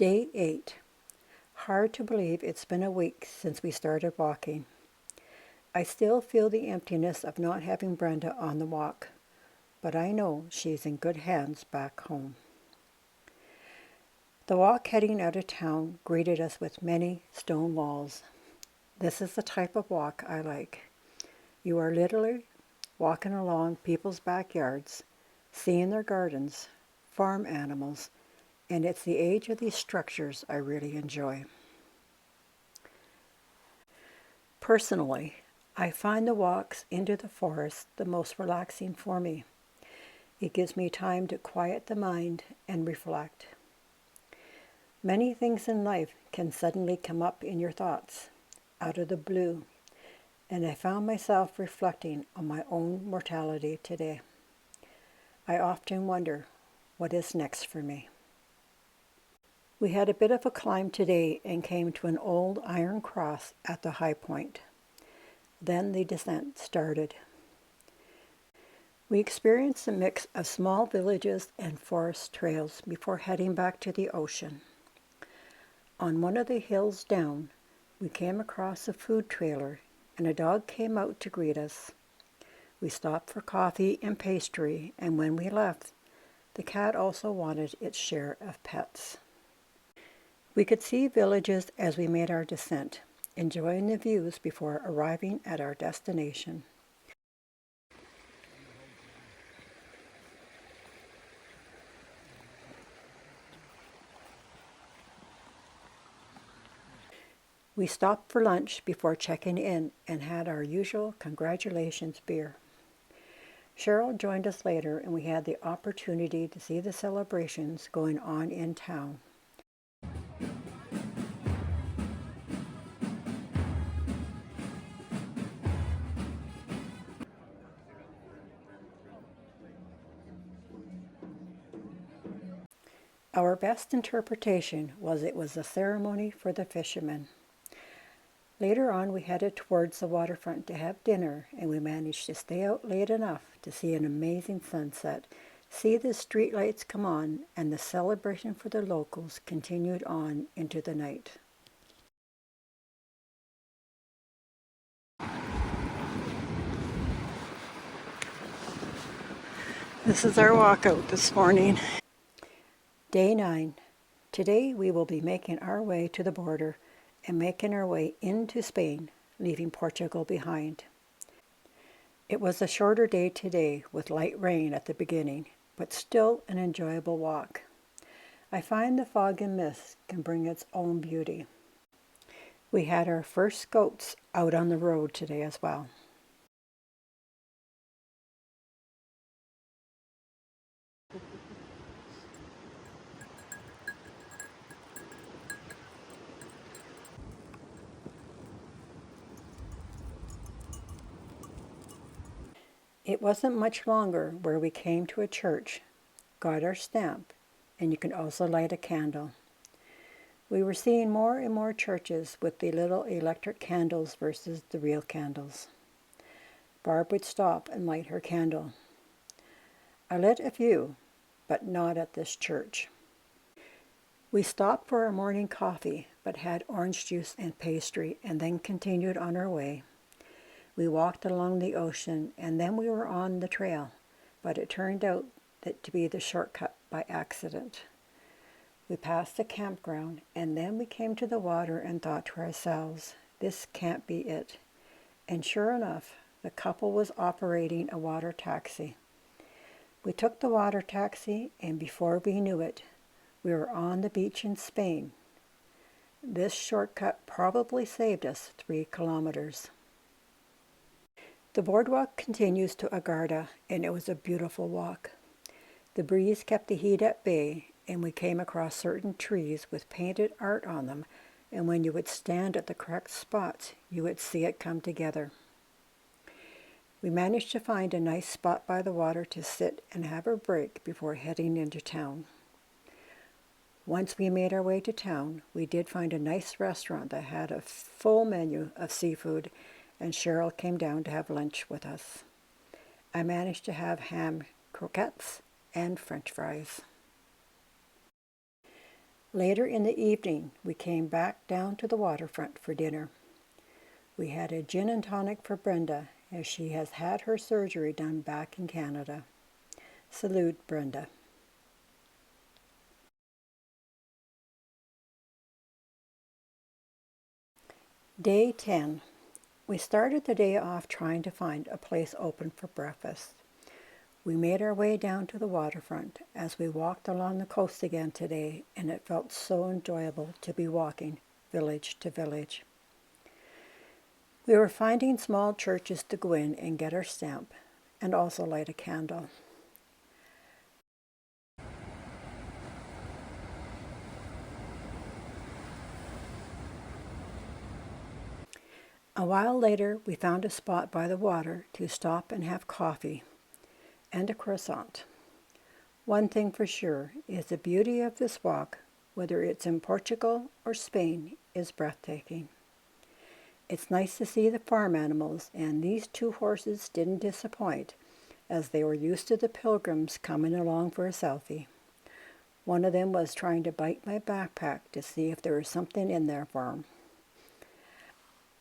Day 8. Hard to believe it's been a week since we started walking. I still feel the emptiness of not having Brenda on the walk, but I know she's in good hands back home. The walk heading out of town greeted us with many stone walls. This is the type of walk I like. You are literally walking along people's backyards, seeing their gardens, farm animals, and it's the age of these structures I really enjoy. Personally, I find the walks into the forest the most relaxing for me. It gives me time to quiet the mind and reflect. Many things in life can suddenly come up in your thoughts, out of the blue, and I found myself reflecting on my own mortality today. I often wonder, what is next for me? We had a bit of a climb today and came to an old iron cross at the high point. Then the descent started. We experienced a mix of small villages and forest trails before heading back to the ocean. On one of the hills down, we came across a food trailer and a dog came out to greet us. We stopped for coffee and pastry, and when we left, the cat also wanted its share of pets. We could see villages as we made our descent, enjoying the views before arriving at our destination. We stopped for lunch before checking in and had our usual congratulations beer. Cheryl joined us later and we had the opportunity to see the celebrations going on in town. Our best interpretation was it was a ceremony for the fishermen. Later on, we headed towards the waterfront to have dinner, and we managed to stay out late enough to see an amazing sunset, see the streetlights come on, and the celebration for the locals continued on into the night. This is our walkout this morning. Day 9. Today we will be making our way to the border and making our way into Spain, leaving Portugal behind. It was a shorter day today with light rain at the beginning, but still an enjoyable walk. I find the fog and mist can bring its own beauty. We had our first goats out on the road today as well. It wasn't much longer where we came to a church, got our stamp, and you can also light a candle. We were seeing more and more churches with the little electric candles versus the real candles. Barb would stop and light her candle. I lit a few, but not at this church. We stopped for our morning coffee, but had orange juice and pastry, and then continued on our way. We walked along the ocean, and then we were on the trail, but it turned out to be the shortcut by accident. We passed the campground, and then we came to the water and thought to ourselves, this can't be it. And sure enough, the couple was operating a water taxi. We took the water taxi, and before we knew it, we were on the beach in Spain. This shortcut probably saved us 3 kilometers. The boardwalk continues to Alberta, and it was a beautiful walk. The breeze kept the heat at bay, and we came across certain trees with painted art on them, and when you would stand at the correct spots, you would see it come together. We managed to find a nice spot by the water to sit and have a break before heading into town. Once we made our way to town, we did find a nice restaurant that had a full menu of seafood, and Cheryl came down to have lunch with us. I managed to have ham croquettes and French fries. Later in the evening, we came back down to the waterfront for dinner. We had a gin and tonic for Brenda, as she has had her surgery done back in Canada. Salute, Brenda. Day 10. We started the day off trying to find a place open for breakfast. We made our way down to the waterfront as we walked along the coast again today, and it felt so enjoyable to be walking village to village. We were finding small churches to go in and get our stamp, and also light a candle. A while later, we found a spot by the water to stop and have coffee and a croissant. One thing for sure is the beauty of this walk, whether it's in Portugal or Spain, is breathtaking. It's nice to see the farm animals, and these two horses didn't disappoint, as they were used to the pilgrims coming along for a selfie. One of them was trying to bite my backpack to see if there was something in there for him.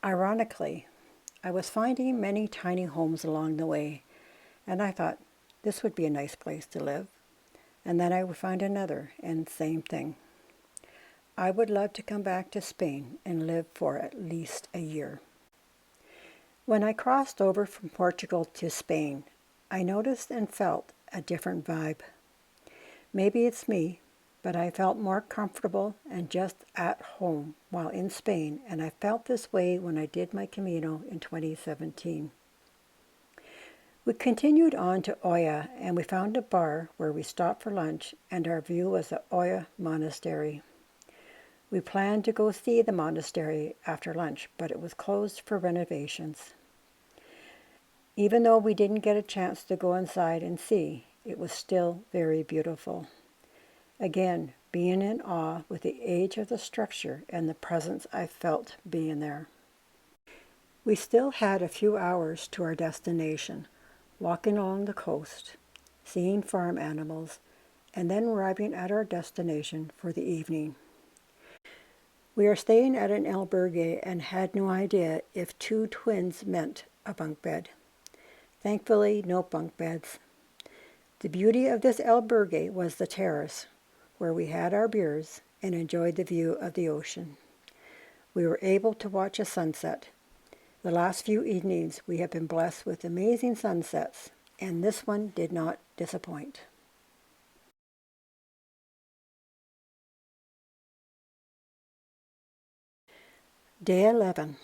Ironically, I was finding many tiny homes along the way, and I thought this would be a nice place to live. And then I would find another, and same thing. I would love to come back to Spain and live for at least a year. When I crossed over from Portugal to Spain, I noticed and felt a different vibe. Maybe it's me, but I felt more comfortable and just at home while in Spain, and I felt this way when I did my Camino in 2017. We continued on to Oya, and we found a bar where we stopped for lunch, and our view was the Oya Monastery. We planned to go see the monastery after lunch, but it was closed for renovations. Even though we didn't get a chance to go inside and see, it was still very beautiful. Again, being in awe with the age of the structure and the presence I felt being there. We still had a few hours to our destination, walking along the coast, seeing farm animals, and then arriving at our destination for the evening. We are staying at an albergue and had no idea if two twins meant a bunk bed. Thankfully, no bunk beds. The beauty of this albergue was the terrace, where we had our beers and enjoyed the view of the ocean. We were able to watch a sunset. The last few evenings we have been blessed with amazing sunsets, and this one did not disappoint. Day 11.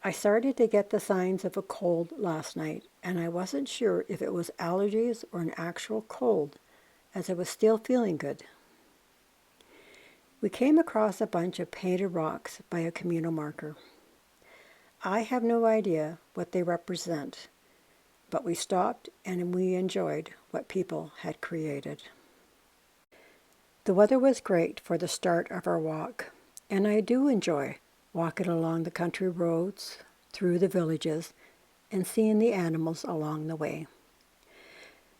I started to get the signs of a cold last night, and I wasn't sure if it was allergies or an actual cold, as I was still feeling good. We came across a bunch of painted rocks by a Camino marker. I have no idea what they represent, but we stopped and we enjoyed what people had created. The weather was great for the start of our walk, and I do enjoy walking along the country roads, through the villages, and seeing the animals along the way.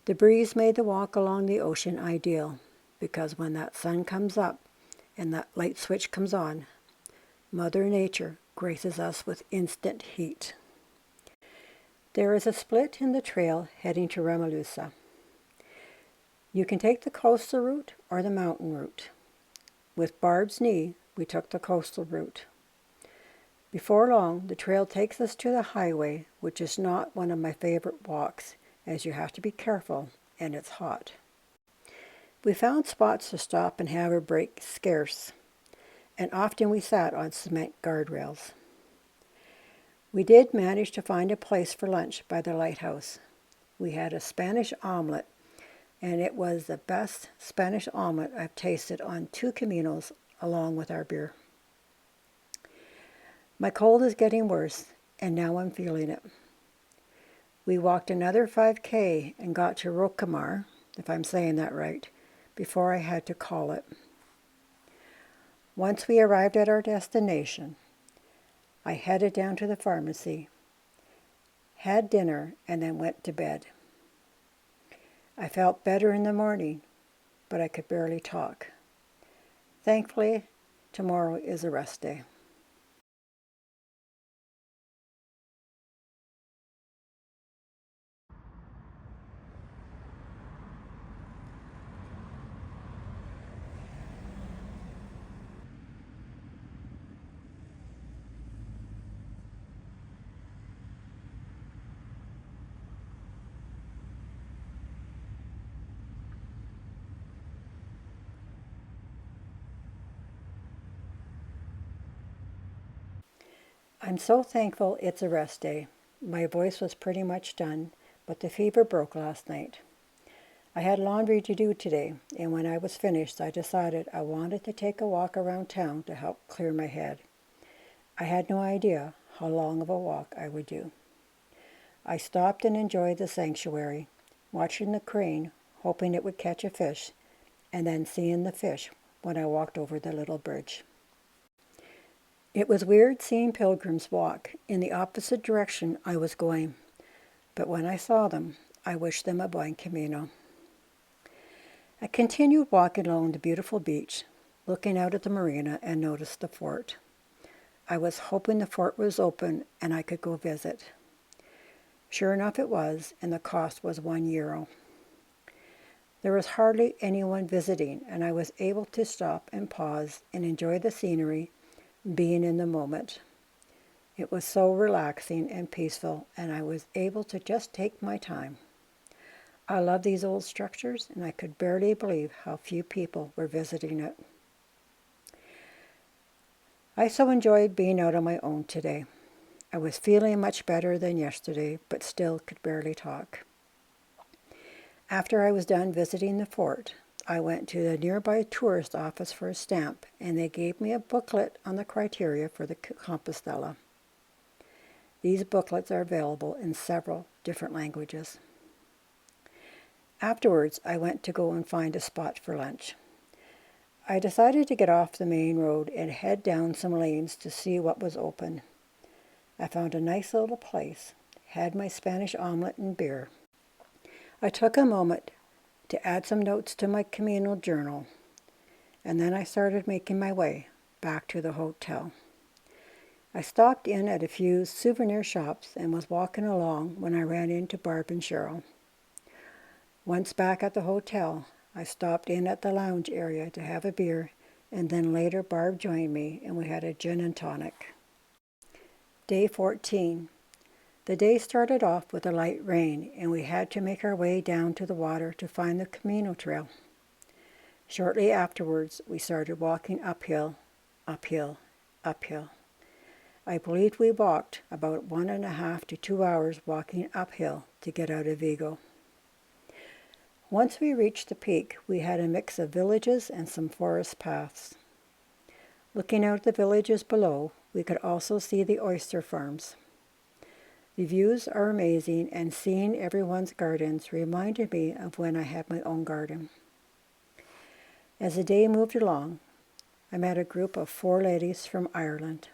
The breeze made the walk along the ocean ideal, because when that sun comes up and that light switch comes on, Mother Nature graces us with instant heat. There is a split in the trail heading to Remelusa. You can take the coastal route or the mountain route. With Barb's knee, we took the coastal route. Before long, the trail takes us to the highway, which is not one of my favorite walks, as you have to be careful and it's hot. We found spots to stop and have a break scarce, and often we sat on cement guardrails. We did manage to find a place for lunch by the lighthouse. We had a Spanish omelet, and it was the best Spanish omelet I've tasted on 2 Caminos along with our beer. My cold is getting worse, and now I'm feeling it. We walked another 5K and got to Rocamar, if I'm saying that right, before I had to call it. Once we arrived at our destination, I headed down to the pharmacy, had dinner, and then went to bed. I felt better in the morning, but I could barely talk. Thankfully, tomorrow is a rest day. I'm so thankful it's a rest day. My voice was pretty much done, but the fever broke last night. I had laundry to do today, and when I was finished, I decided I wanted to take a walk around town to help clear my head. I had no idea how long of a walk I would do. I stopped and enjoyed the sanctuary, watching the crane, hoping it would catch a fish, and then seeing the fish when I walked over the little bridge. It was weird seeing pilgrims walk in the opposite direction I was going, but when I saw them, I wished them a buen camino. I continued walking along the beautiful beach, looking out at the marina, and noticed the fort. I was hoping the fort was open and I could go visit. Sure enough it was, and the cost was €1. There was hardly anyone visiting, and I was able to stop and pause and enjoy the scenery, being in the moment. It was so relaxing and peaceful, and I was able to just take my time. I love these old structures, and I could barely believe how few people were visiting it. I so enjoyed being out on my own today. I was feeling much better than yesterday, but still could barely talk. After I was done visiting the fort, I went to the nearby tourist office for a stamp, and they gave me a booklet on the criteria for the Compostela. These booklets are available in several different languages. Afterwards, I went to go and find a spot for lunch. I decided to get off the main road and head down some lanes to see what was open. I found a nice little place, had my Spanish omelet and beer. I took a moment to add some notes to my Camino journal, and then I started making my way back to the hotel. I stopped in at a few souvenir shops and was walking along when I ran into Barb and Cheryl. Once back at the hotel, I stopped in at the lounge area to have a beer, and then later Barb joined me and we had a gin and tonic. Day 14. The day started off with a light rain, and we had to make our way down to the water to find the Camino trail. Shortly afterwards, we started walking uphill, uphill, uphill. I believe we walked about 1.5 to 2 hours walking uphill to get out of Vigo. Once we reached the peak, we had a mix of villages and some forest paths. Looking out at the villages below, we could also see the oyster farms. The views are amazing, and seeing everyone's gardens reminded me of when I had my own garden. As the day moved along, I met a group of 4 ladies from Ireland.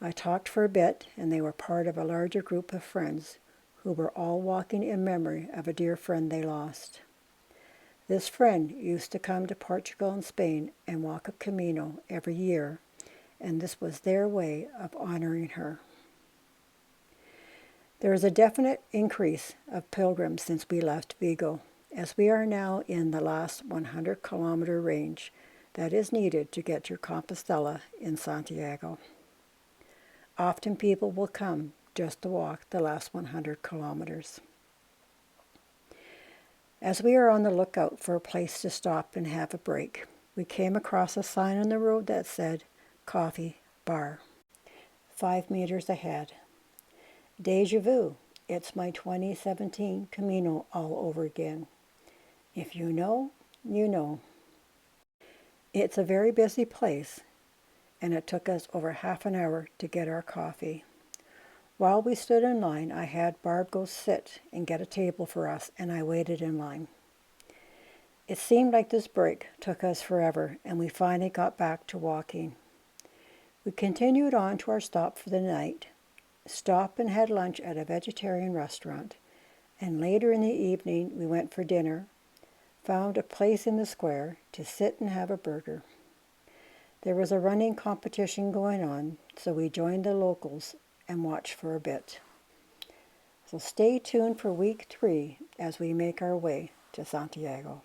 I talked for a bit, and they were part of a larger group of friends who were all walking in memory of a dear friend they lost. This friend used to come to Portugal and Spain and walk a Camino every year, and this was their way of honoring her. There is a definite increase of pilgrims since we left Vigo, as we are now in the last 100-kilometer range that is needed to get to Compostela in Santiago. Often people will come just to walk the last 100 kilometers. As we are on the lookout for a place to stop and have a break, we came across a sign on the road that said, "Coffee Bar." 5 meters ahead. Deja vu, it's my 2017 Camino all over again. If you know, you know. It's a very busy place, and it took us over half an hour to get our coffee. While we stood in line, I had Barb go sit and get a table for us, and I waited in line. It seemed like this break took us forever, and we finally got back to walking. We continued on to our stop for the night, stopped and had lunch at a vegetarian restaurant, and later in the evening we went for dinner, found a place in the square to sit and have a burger. There was a running competition going on, so we joined the locals and watched for a bit. So stay tuned for week 3 as we make our way to Santiago.